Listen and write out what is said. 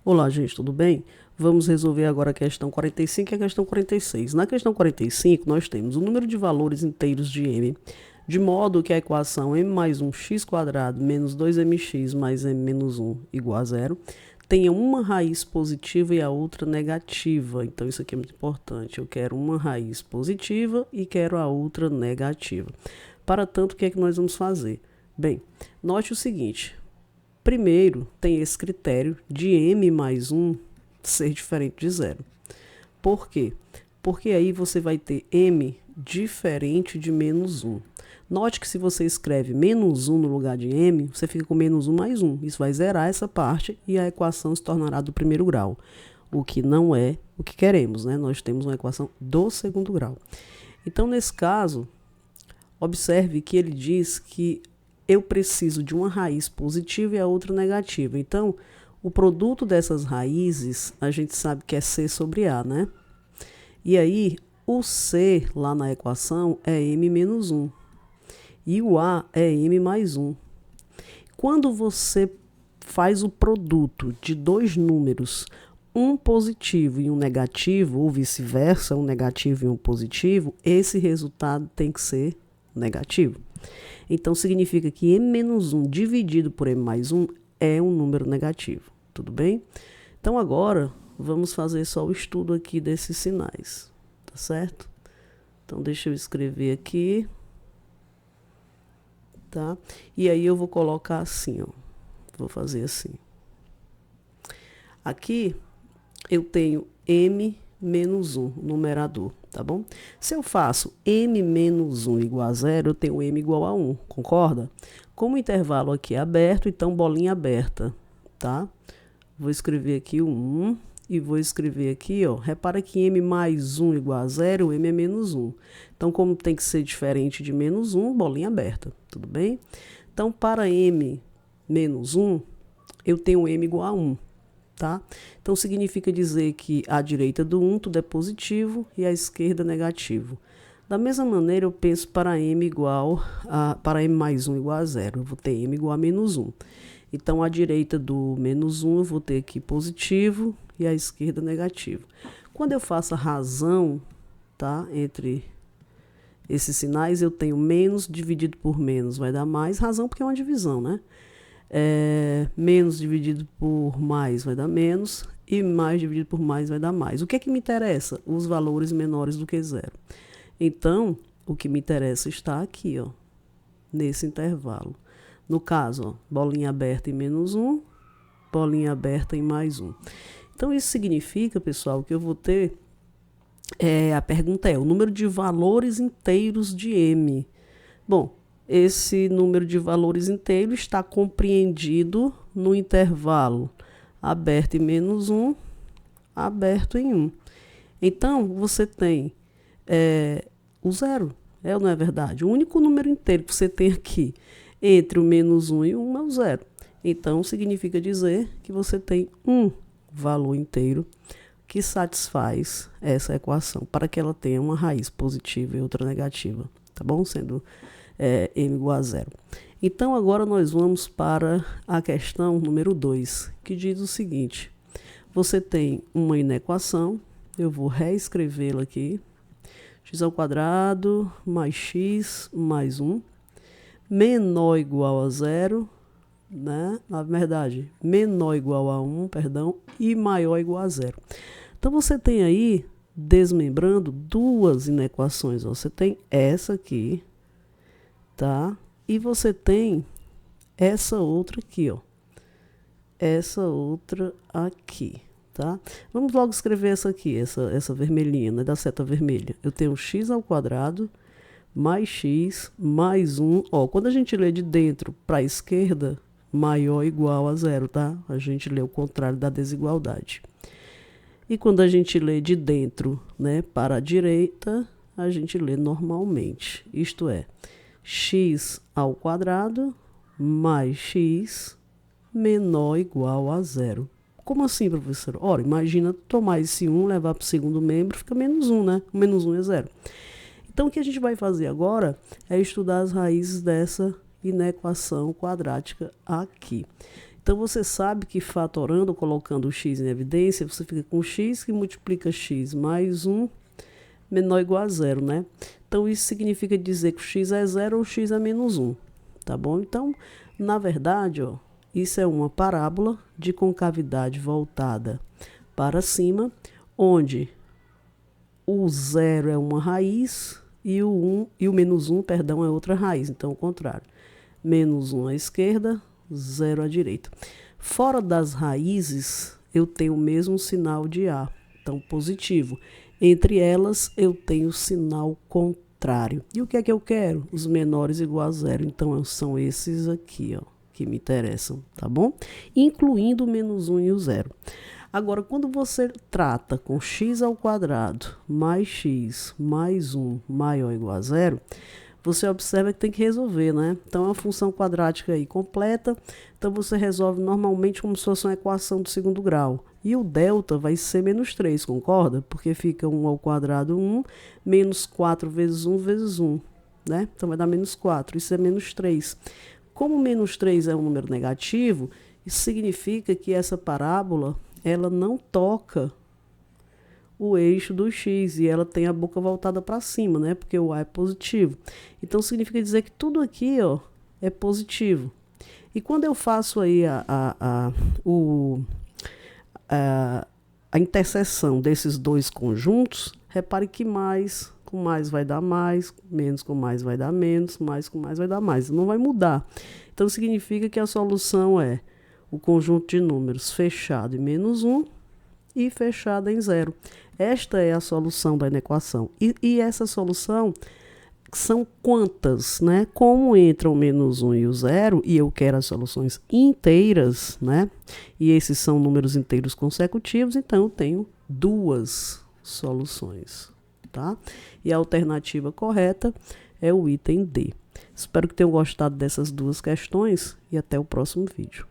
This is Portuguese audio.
Olá, gente, tudo bem? Vamos resolver agora a questão 45 e a questão 46. Na questão 45, nós temos o número de valores inteiros de m, de modo que a equação m mais 1x² menos 2mx mais m menos 1 igual a zero tenha uma raiz positiva e a outra negativa. Então, isso aqui é muito importante. Eu quero uma raiz positiva e quero a outra negativa. Para tanto, o que é que nós vamos fazer? Bem, note o seguinte. Primeiro, tem esse critério de m mais 1 ser diferente de zero. Por quê? Porque aí você vai ter m diferente de menos 1. Note que se você escreve menos 1 no lugar de m, você fica com menos 1 mais 1. Isso vai zerar essa parte e a equação se tornará do primeiro grau, o que não é o que queremos, né? Nós temos uma equação do segundo grau. Então, nesse caso, observe que ele diz que eu preciso de uma raiz positiva e a outra negativa. Então, o produto dessas raízes, a gente sabe que é C sobre A, né? E aí, o C lá na equação é m menos 1. E o A é m mais 1. Quando você faz o produto de dois números, um positivo e um negativo, ou vice-versa, um negativo e um positivo, esse resultado tem que ser negativo. Então, significa que m menos 1 dividido por m mais 1 é um número negativo. Tudo bem? Então, agora, vamos fazer só o estudo aqui desses sinais. Tá certo? Então, deixa eu escrever aqui. Tá? E aí, eu vou colocar assim, ó. Vou fazer assim. Aqui, eu tenho m menos 1, numerador, tá bom? Se eu faço m menos 1 igual a zero, eu tenho m igual a 1, concorda? Como o intervalo aqui é aberto, então bolinha aberta, tá? Vou escrever aqui o 1 e vou escrever aqui, ó. Repara que m mais 1 igual a zero, m é menos 1. Então, como tem que ser diferente de menos 1, bolinha aberta, tudo bem? Então, para m menos 1, eu tenho m igual a 1. Tá? Então, significa dizer que à direita do 1 tudo é positivo e à esquerda negativo. Da mesma maneira, eu penso para m mais 1 igual a zero. Eu vou ter m igual a menos 1. Então, à direita do menos 1, eu vou ter aqui positivo e à esquerda negativo. Quando eu faço a razão, tá, entre esses sinais, eu tenho menos dividido por menos vai dar mais. Razão porque é uma divisão, né? Menos dividido por mais vai dar menos e mais dividido por mais vai dar mais. O que é que me interessa? Os valores menores do que zero. Então, o que me interessa está aqui, ó, nesse intervalo. No caso, ó, bolinha aberta em menos 1, bolinha aberta em mais 1. Então, isso significa, pessoal, que eu vou ter... a pergunta é o número de valores inteiros de m. Bom, esse número de valores inteiros está compreendido no intervalo aberto em menos 1, aberto em 1. Então, você tem o zero, ou não é verdade? O único número inteiro que você tem aqui entre o menos 1 e 1 é o zero. Então, significa dizer que você tem um valor inteiro que satisfaz essa equação para que ela tenha uma raiz positiva e outra negativa, tá bom? Sendo m igual a zero. Então, agora nós vamos para a questão número 2, que diz o seguinte. Você tem uma inequação, eu vou reescrevê-la aqui. x² mais x mais 1, menor ou igual a zero, né? Na verdade, menor ou igual a 1, perdão, e maior ou igual a zero. Então, você tem aí, desmembrando, duas inequações. Você tem essa aqui, tá? E você tem essa outra aqui, ó. Essa outra aqui, tá? Vamos logo escrever essa aqui, essa vermelhinha, né? Da seta vermelha. Eu tenho x² mais x mais 1. Ó, quando a gente lê de dentro para a esquerda, maior ou igual a zero, tá? A gente lê o contrário da desigualdade. E quando a gente lê de dentro, né, para a direita, a gente lê normalmente. Isto é, x² mais x menor ou igual a zero. Como assim, professor? Ora, imagina tomar esse 1, levar para o segundo membro, fica menos 1, né? Menos 1 é zero. Então, o que a gente vai fazer agora é estudar as raízes dessa inequação quadrática aqui. Então, você sabe que fatorando, colocando o x em evidência, você fica com x que multiplica x mais 1 menor ou igual a 0, né? Então, isso significa dizer que o x é 0 ou o x é menos 1, tá bom? Então, na verdade, ó, isso é uma parábola de concavidade voltada para cima, onde o 0 é uma raiz e o menos 1, perdão, é outra raiz. Então, o contrário. Menos 1 à esquerda, 0 à direita. Fora das raízes, eu tenho o mesmo sinal de A, então positivo. Entre elas, eu tenho o sinal contrário. E o que é que eu quero? Os menores igual a 0. Então, são esses aqui, ó, que me interessam, tá bom? Incluindo o menos 1 e o 0. Agora, quando você trata com x ao quadrado mais x mais 1 maior ou igual a 0, você observa que tem que resolver, né? Então, é uma função quadrática aí completa. Então, você resolve normalmente como se fosse uma equação do segundo grau. E o delta vai ser menos 3, concorda? Porque fica 1 ao quadrado 1, menos 4 vezes 1 vezes 1, né? Então, vai dar menos 4. Isso é menos 3. Como menos 3 é um número negativo, isso significa que essa parábola ela não toca o eixo do x e ela tem a boca voltada para cima, né? Porque o A é positivo. Então, significa dizer que tudo aqui, ó, é positivo. E quando eu faço aí a interseção desses dois conjuntos, repare que mais com mais vai dar mais, menos com mais vai dar menos, mais com mais vai dar mais. Não vai mudar. Então, significa que a solução é o conjunto de números fechado em menos 1 e fechado em 0. Esta é a solução da inequação. E essa solução são quantas, né? Como entram o menos 1 e o 0, e eu quero as soluções inteiras, né? E esses são números inteiros consecutivos, então eu tenho duas soluções, tá? E a alternativa correta é o item D. Espero que tenham gostado dessas duas questões e até o próximo vídeo.